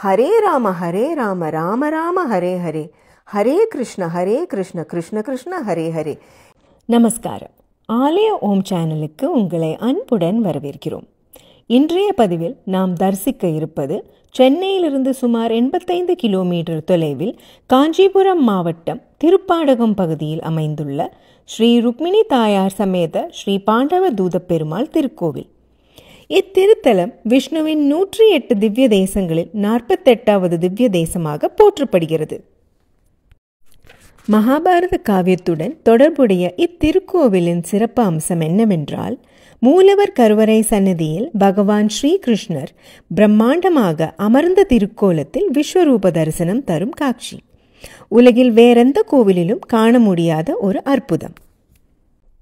ஹரே ராம ராம ராம ஹரே ஹரே, ஹரே கிருஷ்ண கிருஷ்ண கிருஷ்ண ஹரே ஹரே. நமஸ்காரம். ஆலய ஓம் சேனலுக்கு உங்களை அன்புடன் வரவேற்கிறோம். இன்றைய பதிவில் நாம் தரிசிக்க இருப்பது சென்னையிலிருந்து சுமார் 85 கிலோமீட்டர் தொலைவில் காஞ்சிபுரம் மாவட்டம் திருப்பாடகம் பகுதியில் அமைந்துள்ள ஸ்ரீ ருக்மிணி தாயார் சமேத ஸ்ரீ பாண்டவ தூத பெருமாள் திருக்கோவில். இத்திருத்தலம் விஷ்ணுவின் 108 திவ்ய தேசங்களில் 48வது திவ்ய தேசமாக போற்றப்படுகிறது. மகாபாரத காவியத்துடன் தொடர்புடைய இத்திருக்கோவிலின் சிறப்பு அம்சம் என்னவென்றால், மூலவர் கருவறை சன்னதியில் பகவான் ஸ்ரீகிருஷ்ணர் பிரம்மாண்டமாக அமர்ந்த திருக்கோலத்தில் விஸ்வரூப தரிசனம் தரும் காட்சி உலகில் வேறெந்த கோவிலிலும் காண முடியாத ஒரு அற்புதம்.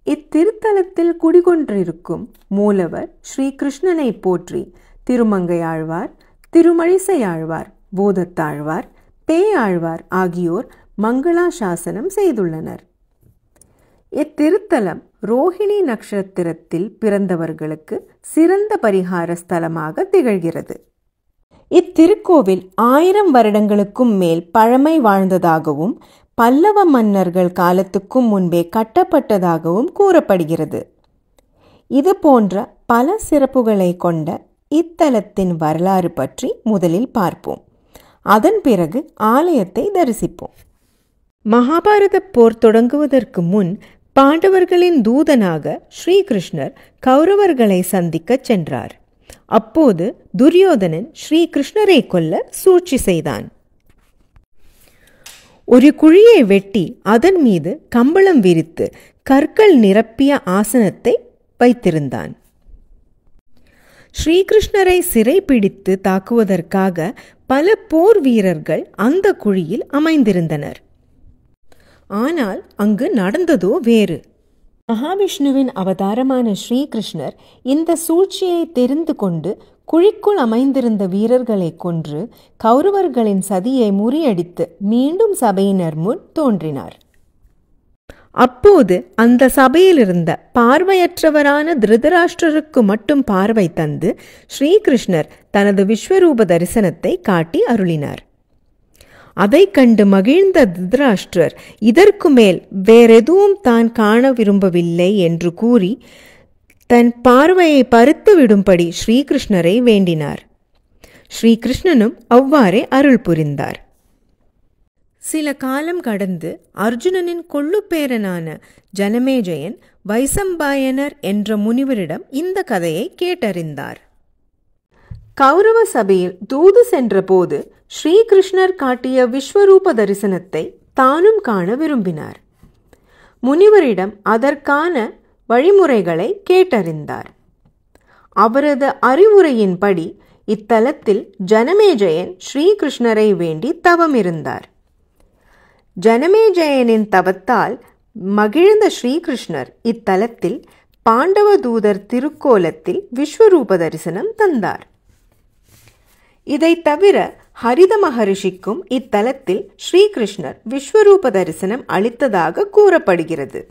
இத்திருத்தலத்தில் குடிகொன்றிருக்கும் மூலவர் ஸ்ரீகிருஷ்ணனை போற்றி திருமங்கையாழ்வார், திருமழிசையாழ்வார், போதத்தாழ்வார், பேயாழ்வார் ஆகியோர் மங்களாசாசனம் செய்துள்ளனர். இத்திருத்தலம் ரோஹிணி நட்சத்திரத்தில் பிறந்தவர்களுக்கு சிறந்த பரிகார ஸ்தலமாக திகழ்கிறது. இத்திருக்கோவில் 1000 வருடங்களுக்கும் மேல் பழமை வாழ்ந்ததாகவும் பல்லவ மன்னர்கள் காலத்துக்கும் முன்பே கட்டப்பட்டதாகவும் கூறப்படுகிறது. இது போன்ற பல சிறப்புகளை கொண்ட இத்தலத்தின் வரலாறு பற்றி முதலில் பார்ப்போம். அதன் பிறகு ஆலயத்தை தரிசிப்போம். மகாபாரத போர் தொடங்குவதற்கு முன் பாண்டவர்களின் தூதனாக ஸ்ரீகிருஷ்ணர் கௌரவர்களை சந்திக்க சென்றார். அப்போது துரியோதனன் ஸ்ரீகிருஷ்ணரை கொல்ல சூழ்ச்சி செய்தான். ஒரு குழியை வெட்டி அதன் மீது கம்பளம் விரித்து கற்கள் நிரப்பிய ஆசனத்தை வைத்திருந்தான். ஸ்ரீகிருஷ்ணரை சிறை பிடித்து தாக்குவதற்காக பல போர் வீரர்கள் அந்த குழியில் அமைந்திருந்தனர். ஆனால் அங்கு நடந்ததோ வேறு. மகாவிஷ்ணுவின் அவதாரமான ஸ்ரீகிருஷ்ணர் இந்த சூழ்ச்சியை தெரிந்து கொண்டு குழிக்குள் அமைந்திருந்த வீரர்களை கொன்று கௌரவர்களின் சதியை முறியடித்து மீண்டும் சபையினர் முன் தோன்றினார். அப்போது அந்த சபையிலிருந்த பார்வையற்றவரான திருதராஷ்டிரருக்கு மட்டும் பார்வை தந்து ஸ்ரீகிருஷ்ணர் தனது விஸ்வரூப தரிசனத்தை காட்டி அருளினார். அதை கண்டு மகிழ்ந்த திருதராஷ்டிரர் இதற்கு மேல் வேறெதுவும் தான் காண விரும்பவில்லை என்று கூறி தன் பார்வையை பறித்து விடும்படி ஸ்ரீகிருஷ்ணரை வேண்டினார். ஸ்ரீகிருஷ்ணனும் அவ்வாறே அருள் புரிந்தார். சில காலம் கடந்து அர்ஜுனனின் கொள்ளுப்பேரனான ஜனமேஜயன் வைசம்பாயனர் என்ற முனிவரிடம் இந்த கதையை கேட்டறிந்தார். கௌரவ சபையில் தூது சென்ற போது ஸ்ரீகிருஷ்ணர் காட்டிய விஸ்வரூப தரிசனத்தை தானும் காண விரும்பினார். முனிவரிடம் அதற்கான வழிமுறைகளை கேட்டறிந்தார். அவரது அறிவுரையின்படி இத்தலத்தில் ஜனமேஜயன் ஸ்ரீகிருஷ்ணரை வேண்டி தவமிருந்தார். ஜனமேஜயனின் தவத்தால் மகிழ்ந்த ஸ்ரீகிருஷ்ணர் இத்தலத்தில் பாண்டவ தூதர் திருக்கோலத்தில் விஸ்வரூப தரிசனம் தந்தார். இதை தவிர ஹரித மகரிஷிக்கும் இத்தலத்தில் ஸ்ரீகிருஷ்ணர் விஸ்வரூப தரிசனம் அளித்ததாக கூறப்படுகிறது.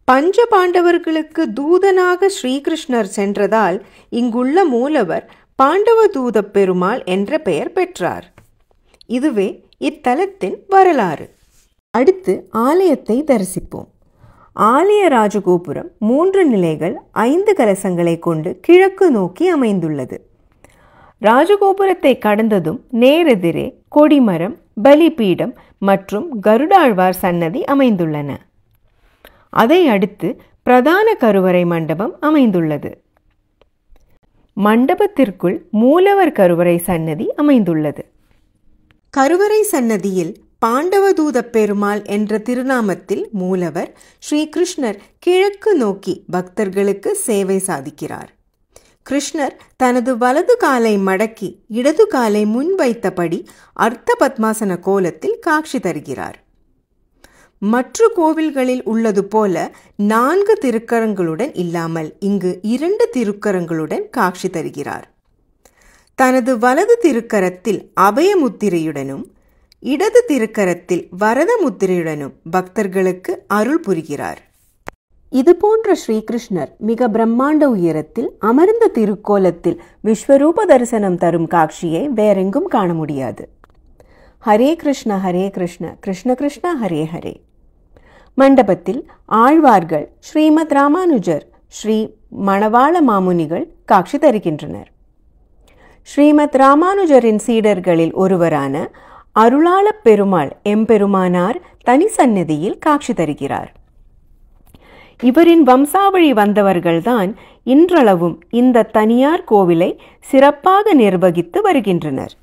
பஞ்ச பாண்டவர்களுக்கு தூதனாக ஸ்ரீகிருஷ்ணர் சென்றதால் இங்குள்ள மூலவர் பாண்டவ தூத பெருமாள் என்ற பெயர் பெற்றார். இதுவே இத்தலத்தின் வரலாறு. அடுத்து ஆலயத்தை தரிசிப்போம். ஆலய ராஜகோபுரம் 3 நிலைகள் 5 கலசங்களை கொண்டு கிழக்கு நோக்கி அமைந்துள்ளது. ராஜகோபுரத்தை கடந்ததும் நேரெதிரே கொடிமரம், பலிபீடம் மற்றும் கருடாழ்வார் சன்னதி அமைந்துள்ளன. அதை அடுத்து பிரதான கருவறை மண்டபம் அமைந்துள்ளது. மண்டபத்திற்குள் மூலவர் கருவறை சன்னதி அமைந்துள்ளது. கருவறை சன்னதியில் பாண்டவதூத பெருமாள் என்ற திருநாமத்தில் மூலவர் ஸ்ரீகிருஷ்ணர் கிழக்கு நோக்கி பக்தர்களுக்கு சேவை சாதிக்கிறார். கிருஷ்ணர் தனது வலது காலை மடக்கி இடது காலை முன்வைத்தபடி அர்த்த பத்மாசன கோலத்தில் காட்சி தருகிறார். மற்ற கோவில்களில் உள்ளது போல 4 திருக்கரங்களுடன் இல்லாமல் இங்கு 2 திருக்கரங்களுடன் காட்சி தருகிறார். தனது வலது திருக்கரத்தில் அபய முத்திரையுடனும் இடது திருக்கரத்தில் வரத முத்திரையுடனும் பக்தர்களுக்கு அருள் புரிகிறார். இதுபோன்ற ஸ்ரீகிருஷ்ணர் மிக பிரம்மாண்ட உயரத்தில் அமர்ந்த திருக்கோலத்தில் விஸ்வரூப தரிசனம் தரும் காட்சியை வேறெங்கும் காண முடியாது. ஹரே கிருஷ்ண கிருஷ்ண கிருஷ்ண ஹரே ஹரே. மண்டபத்தில் ஆழ்வார்கள், ஸ்ரீமத் ராமானுஜர், ஸ்ரீ மணவாள மாமுனிகள் காட்சி தருகின்றனர். ஸ்ரீமத் ராமானுஜரின் சீடர்களில் ஒருவரான அருளாள பெருமாள் எம்பெருமானார் தனி சந்நிதியில் காட்சி தருகிறார். இவரின் வம்சாவழி வந்தவர்கள்தான் இன்றளவும் இந்த தனியார் கோவிலை சிறப்பாக நிர்வகித்து வருகின்றனர்.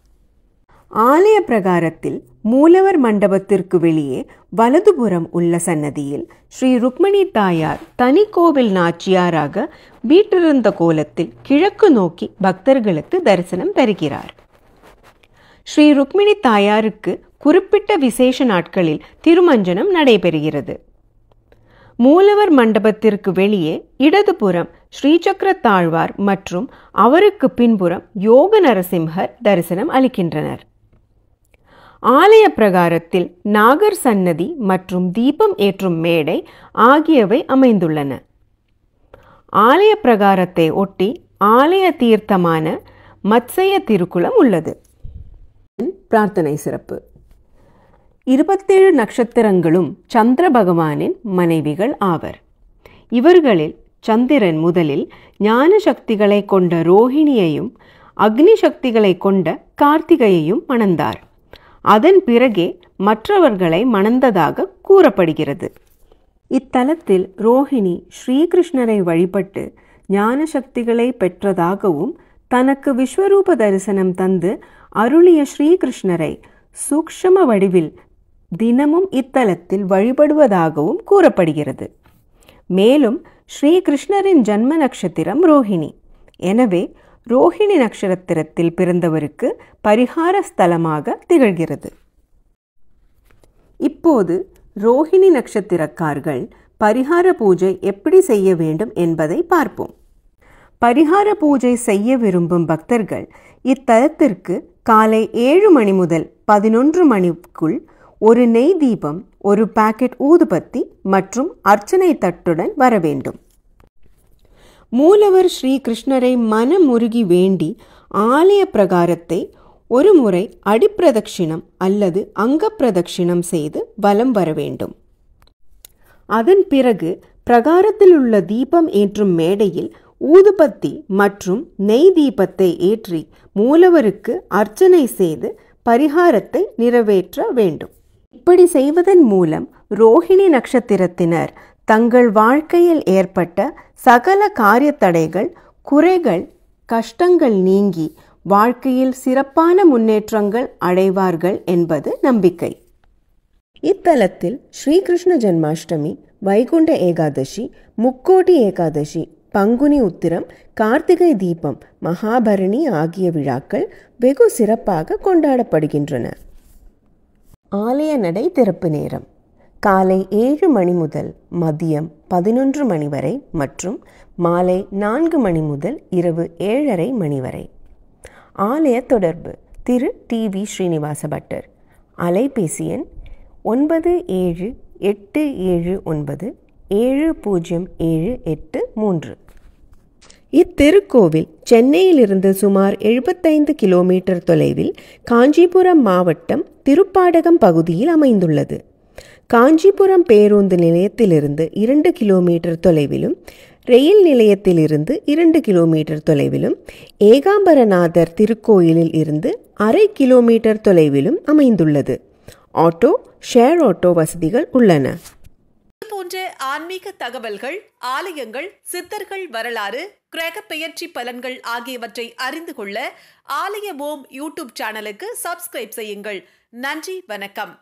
ஆலய பிரகாரத்தில் மூலவர் மண்டபத்திற்கு வெளியே வலதுபுறம் உள்ள சன்னதியில் ஸ்ரீ ருக்மணி தாயார் தனி கோவில் நாச்சியாராக வீற்றிருந்த கோலத்தில் கிழக்கு நோக்கி பக்தர்களுக்கு தரிசனம் தருகிறார். ஸ்ரீ ருக்மிணி தாயாருக்கு குறிப்பிட்ட விசேஷ நாட்களில் திருமஞ்சனம் நடைபெறுகிறது. மூலவர் மண்டபத்திற்கு வெளியே இடதுபுறம் ஸ்ரீசக்கர தாழ்வார் மற்றும் அவருக்கு பின்புறம் யோக நரசிம்ஹர் தரிசனம் அளிக்கின்றனர். ஆலய பிரகாரத்தில் நாகர் சன்னதி மற்றும் தீபம் ஏற்றும் மேடை ஆகியவை அமைந்துள்ளன. ஆலய பிரகாரத்தை ஒட்டி ஆலய தீர்த்தமான மத்சய திருக்குளம் உள்ளது. பிரார்த்தனை சிறப்பு. 27 நட்சத்திரங்களும் சந்திர பகவானின் மனைவிகள் ஆவர். இவர்களில் சந்திரன் முதலில் ஞான சக்திகளை கொண்ட ரோஹிணியையும் அக்னி சக்திகளை கொண்ட கார்த்திகையையும் மணந்தார். அதன் பிறகே மற்றவர்களை மணந்ததாக கூறப்படுகிறது. இத்தலத்தில் ரோஹிணி ஸ்ரீகிருஷ்ணரை வழிபட்டு ஞான சக்திகளை பெற்றதாகவும் தனக்கு விஸ்வரூப தரிசனம் தந்து அருளிய ஸ்ரீகிருஷ்ணரை சூக்ஷ்ம வடிவில் தினமும் இத்தலத்தில் வழிபடுவதாகவும் கூறப்படுகிறது. மேலும் ஸ்ரீகிருஷ்ணரின் ஜன்ம நட்சத்திரம் ரோஹிணி. எனவே ரோஹிணி நட்சத்திரத்தில் பிறந்தவருக்கு பரிகார ஸ்தலமாக திகழ்கிறது. இப்போது ரோஹிணி நட்சத்திரக்காரர்கள் பரிகார பூஜை எப்படி செய்ய வேண்டும் என்பதை பார்ப்போம். பரிகார பூஜை செய்ய விரும்பும் பக்தர்கள் இத்தலத்திற்கு காலை 7 மணி முதல் 11 மணிக்குள் ஒரு நெய் தீபம், ஒரு பாக்கெட் ஊதுபத்தி மற்றும் அர்ச்சனை தட்டுடன் வர வேண்டும். மூலவர் ஸ்ரீகிருஷ்ணரை மனமுருகி வேண்டி ஆலய பிரகாரத்தை ஒரு முறை அடிப்பிரதட்சிணம் அல்லது அங்க பிரதட்சிணம் செய்து வலம் வர வேண்டும். அதன் பிறகு பிரகாரத்தில் உள்ள தீபம் ஏற்றும் மேடையில் ஊதுபத்தி மற்றும் நெய் தீபத்தை ஏற்றி மூலவருக்கு அர்ச்சனை செய்து பரிகாரத்தை நிறைவேற்ற வேண்டும். இப்படி செய்வதன் மூலம் ரோஹிணி நட்சத்திரத்தினர் தங்கள் வாழ்க்கையில் ஏற்பட்ட சகல காரிய தடைகள், குறைகள், கஷ்டங்கள் நீங்கி வாழ்க்கையில் சிறப்பான முன்னேற்றங்கள் அடைவார்கள் என்பது நம்பிக்கை. இத்தலத்தில் ஸ்ரீகிருஷ்ண ஜன்மாஷ்டமி, வைகுண்ட ஏகாதசி, முக்கோடி ஏகாதசி, பங்குனி உத்திரம், கார்த்திகை தீபம், மகாபரணி ஆகிய விழாக்கள் வெகு சிறப்பாக கொண்டாடப்படுகின்றன. ஆலய நடை திறப்பு நேரம் காலை 7 மணி முதல் மதியம் 11 மணி வரை மற்றும் மாலை 4 மணி முதல் இரவு 7:30 மணி வரை. ஆலய தொடர்பு திரு டி.வி. ஸ்ரீனிவாச பட்டர். அலைபேசி எண் 9787970783. இத்திருக்கோவில் சென்னையிலிருந்து சுமார் 75 கிலோமீட்டர் தொலைவில் காஞ்சிபுரம் மாவட்டம் திருப்பாடகம் பகுதியில் அமைந்துள்ளது. காஞ்சிபுரம் பேருந்து நிலையத்திலிருந்து 2 கிலோமீட்டர் தொலைவிலும், ரயில் நிலையத்திலிருந்து 2 கிலோமீட்டர் தொலைவிலும், ஏகாம்பரநாதர் திருக்கோயிலில் இருந்து 1/2 கிலோமீட்டர் தொலைவிலும் அமைந்துள்ளது. ஆட்டோ, ஷேர் ஆட்டோ வசதிகள் உள்ளன. போன்ற ஆன்மீக தகவல்கள், ஆலயங்கள், சித்தர்கள் வரலாறு, கிரக பெயர்ச்சி பலன்கள் ஆகியவற்றை அறிந்து கொள்ள ஆலய ஓம் யூடியூப் சேனலுக்கு சப்ஸ்கிரைப் செய்யுங்கள். நன்றி, வணக்கம்.